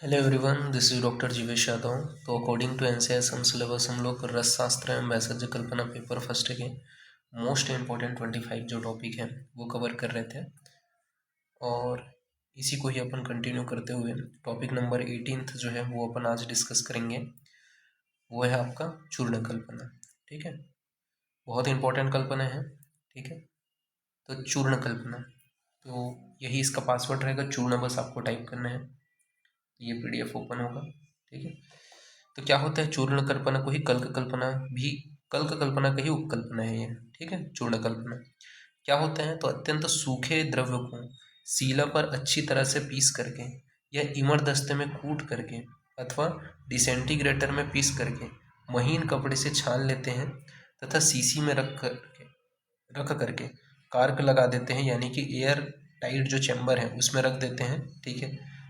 Hello everyone, this is doctor Jeevesh Yadav. तो according to NCERT हम syllabus हम लोग रसशास्त्र एवं वैसज्य कल्पना पेपर फर्स्ट के मोस्ट इम्पॉर्टेंट 25 जो टॉपिक हैं वो कवर कर रहे थे और इसी को ही अपन कंटिन्यू करते हुए टॉपिक नंबर 18 जो है वो अपन आज डिस्कस करेंगे। वो है आपका चूर्ण कल्पना। ठीक है, बहुत इंपॉर्टेंट कल्पना है। ठीक है, तो चूर्ण कल्पना, तो यही इसका पासवर्ड रहेगा चूर्ण, बस आपको टाइप करना है। ये पीडीएफ ओपन होगा। ठीक है, तो क्या होता है, चूर्ण कल्पना को ही कल्क कल्पना भी, कल्क कल्पना का ही उपकल्पना है ये। ठीक है, चूर्ण कल्पना क्या होता है, तो अत्यंत सूखे द्रव्य को सीला पर अच्छी तरह से पीस करके या इमर दस्ते में कूट करके अथवा डिसेंटीग्रेटर में पीस करके महीन कपड़े से छान लेते हैं तथा सीसी में रख करके कार्क लगा देते हैं, यानी कि एयर टाइट जो चैम्बर है उसमें रख देते हैं। ठीक है,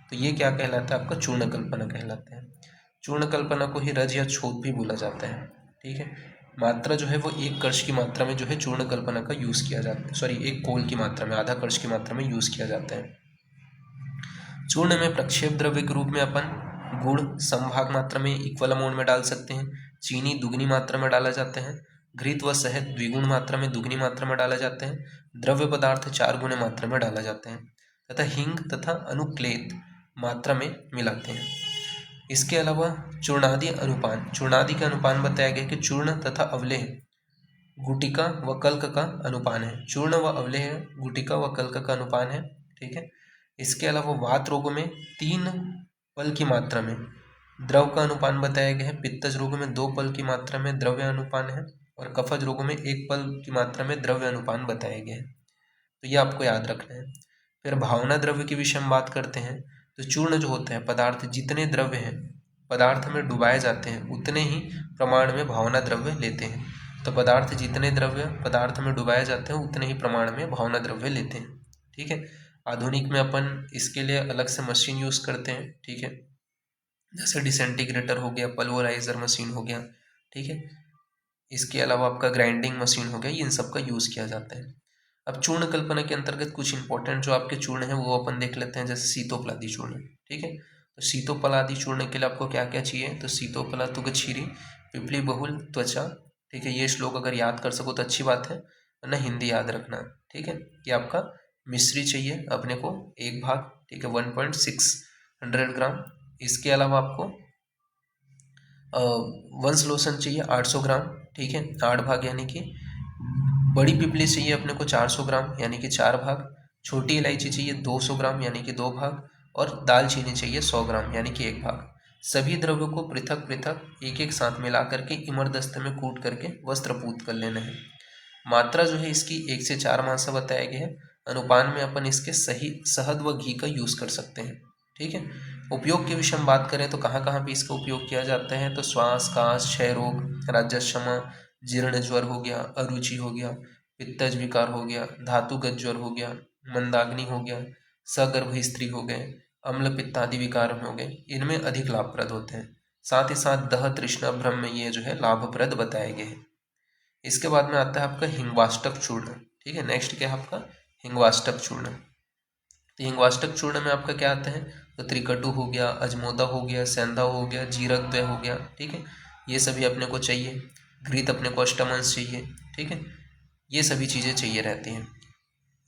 तो ये क्या कहलाता है, आपका चूर्ण कल्पना कहलाता है। चूर्ण कल्पना को ही रज या छोद भी बोला जाता है। ठीक है, मात्रा जो है वो 1 कर्ण की मात्रा में जो है चूर्ण कल्पना का यूज़ किया जाता है, सॉरी 1 कोल की मात्रा में, आधा कर्ण की मात्रा में यूज़ किया जाता है। चूर्ण में प्रक्षेप द्रव्य के रूप में अपन गुड़ समभाग मात्रा में इक्वल अमाउंट में डाल सकते हैं, चीनी दुगनी मात्रा में डाला जाता है, घृत व शहद द्विगुण मात्रा में दुगनी मात्रा में डाला जाता है, द्रव्य पदार्थ 4 गुणे मात्रा में डाला जाता है तथा हींग तथा अनुक्लेत मात्रा में मिलाते हैं। इसके अलावा चूर्णादि अनुपान, चूर्णादि का अनुपान बताया गया कि चूर्ण तथा अवलेह गुटिका व कल्क का अनुपान है। चूर्ण व अवलेह गुटिका व कल्क का अनुपान है। ठीक है, इसके अलावा वात रोगों में 3 पल की मात्रा में द्रव का अनुपान बताया गया है, पित्तज रोगों में 2 पल की मात्रा में द्रव्य अनुपान है और कफज रोगों में 1 पल की मात्रा में द्रव्य अनुपान बताया गया है। तो ये आपको याद रखना है। फिर भावना द्रव्य के विषय में बात करते हैं, तो चूर्ण जो होता है, पदार्थ जितने द्रव्य हैं पदार्थ में डुबाए जाते हैं उतने ही प्रमाण में भावना द्रव्य लेते हैं। तो पदार्थ जितने द्रव्य पदार्थ में डुबाए जाते हैं उतने ही प्रमाण में भावना द्रव्य लेते हैं। ठीक है, आधुनिक में अपन इसके लिए अलग से मशीन यूज़ करते हैं। ठीक है, जैसे डिसेंटीग्रेटर हो गया, पल्वराइजर मशीन हो गया। ठीक है, इसके अलावा आपका ग्राइंडिंग मशीन हो गया, इन सब का यूज़ किया जाता है। अब चूर्ण कल्पना के अंतर्गत कुछ इंपॉर्टेंट जो आपके चूर्ण हैं वो अपन देख लेते हैं, जैसे शीतोपलादी चूर्ण। ठीक है, तो शीतोपलादी चूर्ण के लिए आपको क्या क्या चाहिए, तो शीतोपला तुगछीरी पिपली बहुल त्वचा। ठीक है, ये श्लोक अगर याद कर सको तो अच्छी बात है, वरना हिंदी याद रखना। ठीक है, ये आपका मिश्री चाहिए अपने को 1 भाग। ठीक है, 1.6 ग्राम। इसके अलावा आपको वंश लोशन चाहिए 800 ग्राम। ठीक है, 8 भाग, यानी कि बड़ी पिपली चाहिए अपने को 400 ग्राम, यानी कि 4 भाग। छोटी इलायची चाहिए 200 ग्राम, यानी कि 2 भाग। और दालचीनी चाहिए 100 ग्राम, यानी कि 1 भाग। सभी द्रव्यों को पृथक पृथक एक एक साथ मिला करके इमरदस्ते में कूट करके वस्त्रपूत कर लेना है। मात्रा जो है इसकी 1 से 4 मात्रा बताया गया है। अनुपान में अपन इसके सही शहद व घी का यूज़ कर सकते हैं। ठीक है, उपयोग के विषय में बात करें तो कहाँ कहाँ भी इसका उपयोग किया जाता है, तो श्वास काश क्षय रोग, राज्यक्षमा, जीर्ण ज्वर हो गया, अरुचि हो गया, पित्तज विकार हो गया, धातुगत ज्वर हो गया, मंदाग्नि हो गया, सगर्भ स्त्री हो गए, अम्ल पित्तादि विकार हो गए, इनमें अधिक लाभप्रद होते हैं। साथ ही साथ दह तृष्णा भ्रम में ये जो है लाभप्रद बताए गए हैं। इसके बाद में आता है आपका हिंगवाष्टक चूर्ण। ठीक है, नेक्स्ट क्या है आपका हिंगवाष्टक चूर्ण। तो हिंगवाष्टक चूर्ण में आपका क्या आता है, तो त्रिकटु हो गया, अजमोदा हो गया, सेंधा हो गया, जीरकद्वय हो गया। ठीक है, ये सभी अपने को चाहिए। घृत अपने को अष्टमांश चाहिए। ठीक है, ये सभी चीज़ें चाहिए रहती हैं।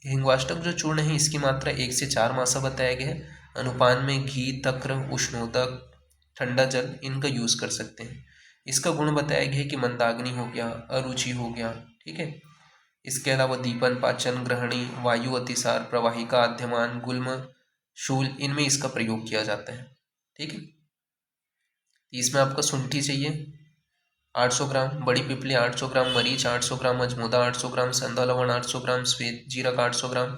हिंगवाष्टक जो चूर्ण है इसकी मात्रा 1 से 4 मासा बताया गया है। अनुपान में घी, तक्र, उष्णोदक, ठंडा जल इनका यूज़ कर सकते हैं। इसका गुण बताया गया है कि मंदाग्नि हो गया, अरुचि हो गया। ठीक है, इसके अलावा दीपन, पाचन, ग्रहणी, वायु अतिसार, प्रवाहिका, आद्यमान, गुल्म, शूल, इनमें इसका प्रयोग किया जाता है। ठीक है, इसमें आपका शुंठी चाहिए 800 ग्राम, बड़ी पिपली 800 ग्राम, मरीच 800 ग्राम, अजमोदा 800 ग्राम, सेंधा लवण 800 ग्राम, श्वेत जीरक 800 ग्राम।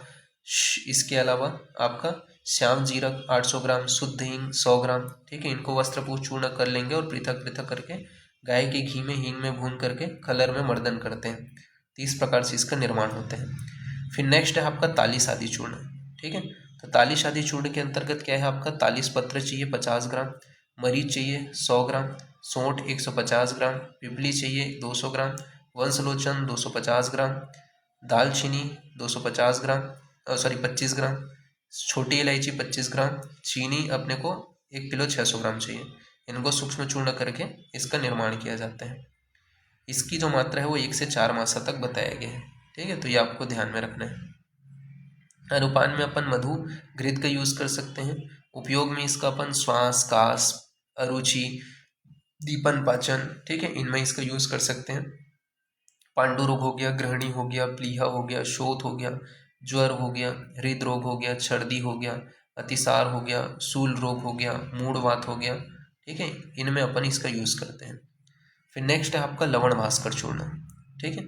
इसके अलावा आपका श्याम जीरक 800 ग्राम, शुद्ध हींग 100 ग्राम। ठीक है, इनको वस्त्रपूत चूर्ण कर लेंगे और पृथक पृथक करके गाय के घी में हींग में भून करके कलर में मर्दन करते हैं। तो इस प्रकार से इसका निर्माण होता है। फिर नेक्स्ट है आपका तालीस आदि चूर्ण। ठीक है, तो तालीस आदि चूर्ण के अंतर्गत क्या है आपका, तालीस पत्र चाहिए 50 ग्राम, मरीच चाहिए 100 ग्राम, सौंठ 150 ग्राम, पिपली चाहिए 200 ग्राम, वंशलोचन 250 ग्राम, दालचीनी 250 ग्राम, सॉरी 25 ग्राम, छोटी इलायची 25 ग्राम, चीनी अपने को 1 किलो 600 ग्राम चाहिए। इनको सूक्ष्म चूर्ण करके इसका निर्माण किया जाता है। इसकी जो मात्रा है वो 1 से 4 मात्रा तक बताया गया है। ठीक है, तो ये आपको ध्यान में रखना है। अनुपान में अपन मधु घृत का यूज कर सकते हैं। उपयोग में इसका अपन श्वास, कास, अरुचि, दीपन, पाचन, ठीक है, इनमें इसका यूज कर सकते हैं। पांडु रोग हो गया, गृहिणी हो गया, प्लीहा हो गया, शोथ हो गया, ज्वर हो गया, हृदरोग हो गया, छर्दी हो गया, अतिसार हो गया, सूल रोग हो गया, मूढ़वात हो गया, ठीक है, इनमें अपन इसका यूज करते हैं। फिर नेक्स्ट है आपका लवण भास्कर चूर्ण। ठीक है,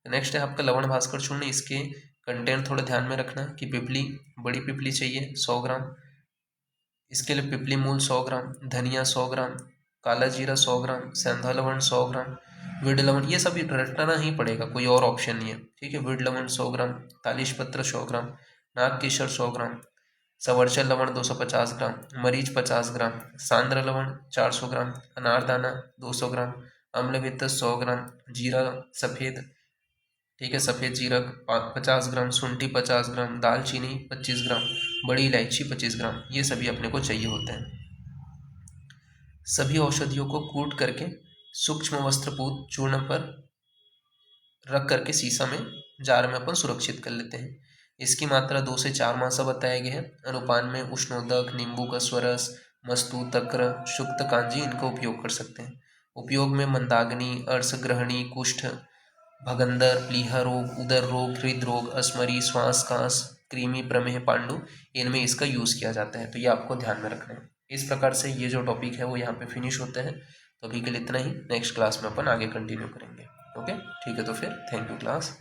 नेक्स्ट है आपका लवण भास्कर चूर्ण। इसके कंटेंट थोड़ा ध्यान में रखना कि पिपली, बड़ी पिपली चाहिए 100 ग्राम, इसके लिए पिपली मूल 100 ग्राम, धनिया 100 ग्राम, काला जीरा 100 ग्राम, सेंधा लवण 100 ग्राम, विड लवण, ये सभी रटना ही पड़ेगा, कोई और ऑप्शन नहीं है। ठीक है, विड लवण 100 ग्राम, तालिश पत्र 100 ग्राम, नाग केसर 100 ग्राम, सवर्चल लवण 250 ग्राम, मरीच 50 ग्राम, सांद्र लवण 400 ग्राम, अनारदाना 200 ग्राम, अम्लवेत 100 ग्राम, जीरा सफ़ेद, ठीक है, सफ़ेद जीरा 50 ग्राम, शुंठी 50 ग्राम, दालचीनी 25 ग्राम, बड़ी इलायची 25 ग्राम, ये सभी अपने को चाहिए होते हैं। सभी औषधियों को कूट करके सूक्ष्म वस्त्रपूत चूर्ण पर रख करके शीशा में, जार में अपन सुरक्षित कर लेते हैं। इसकी मात्रा 2 से 4 मासा बताया गया है। अनुपान में उष्णोदक, नींबू का स्वरस, मस्तू, तक्र, शुक्त कांजी, इनका उपयोग कर सकते हैं। उपयोग में मंदाग्नि, अर्श ग्रहणी, कुष्ठ, भगंदर, प्लीहा रोग, उदर रोग, हृदरोग, अस्मरी, श्वास, कास, कृमि, प्रमेह, पांडु, इनमें इसका यूज़ किया जाता है। तो ये आपको ध्यान में रखना है। इस प्रकार से ये जो टॉपिक है वो यहाँ पे फिनिश होते हैं। तो अभी के लिए इतना ही, नेक्स्ट क्लास में अपन आगे कंटिन्यू करेंगे। ओके, ठीक है, तो फिर थैंक यू क्लास।